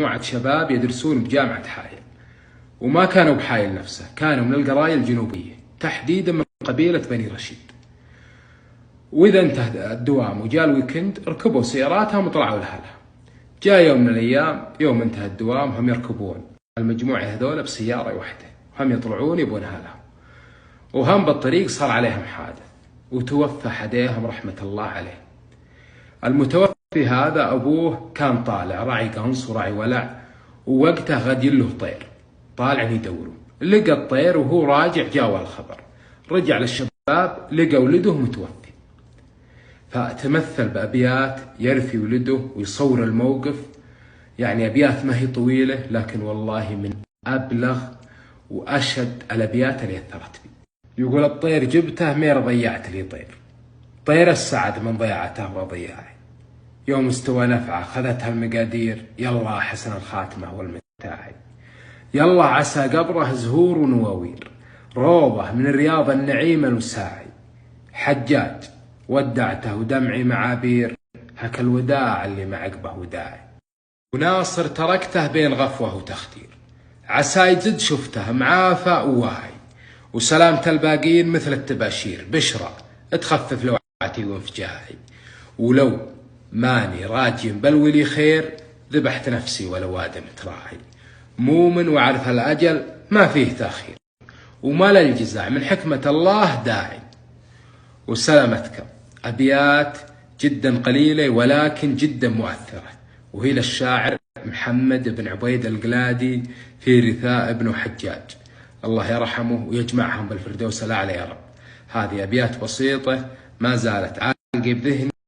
مجموعة شباب يدرسون بجامعة حائل، وما كانوا بحائل نفسه، كانوا من القراية الجنوبية تحديدا من قبيلة بني رشيد. وإذا انتهى الدوام وجاء الويكند ركبوا سياراتهم وطلعوا لحالها. جاء يوم من الأيام، يوم انتهى الدوام، هم يركبون المجموعة هذول بسيارة واحدة، هم يطلعون يبون أهلهم، وهم بالطريق صار عليهم حادث وتوفى حديهم رحمة الله عليه. المتوفي هذا أبوه كان طالع راعي قنص وراعي ولع، ووقتها غادي له طير طالع يدورون، لقى الطير وهو راجع جاوه الخبر، رجع للشباب لقى ولده متوفي، فتمثل بأبيات يرثي ولده ويصور الموقف. يعني أبيات ما هي طويلة، لكن والله من أبلغ وأشد الأبيات اللي أثرت بي. يقول: الطير جبته مير ضيعت لي طير، طير السعد من ضيعته وضياعي، يوم استوى نفعه خذتها المقادير، يلا حسن الخاتمة والمتاعي، يلا عسى قبره زهور ونواوير، روضة من رياض النعيم الوساعي، حجاج ودعته ودمعي معابير، هك الوداع اللي ما عقبه وداعي، وناصر تركته بين غفوة وتختير، عسى يجد شفته معافى وواعي، وسلامة الباقين مثل التباشير، بشرى تخفف لوعتي وانفجاعي، ولو ماني راجي بلولي خير، ذبحت نفسي ولو آدم تراعي، مؤمن وعرف الأجل ما فيه تأخير، وما للجزع من حكمة الله داعي. وسلامتكم أبيات جدا قليلة ولكن جدا مؤثرة، وهي للشاعر محمد بن عبيد القلادي في رثاء ابن حجاج، الله يرحمه ويجمعهم بالفردوس الأعلى يا رب. هذه أبيات بسيطة ما زالت عالقة بذهني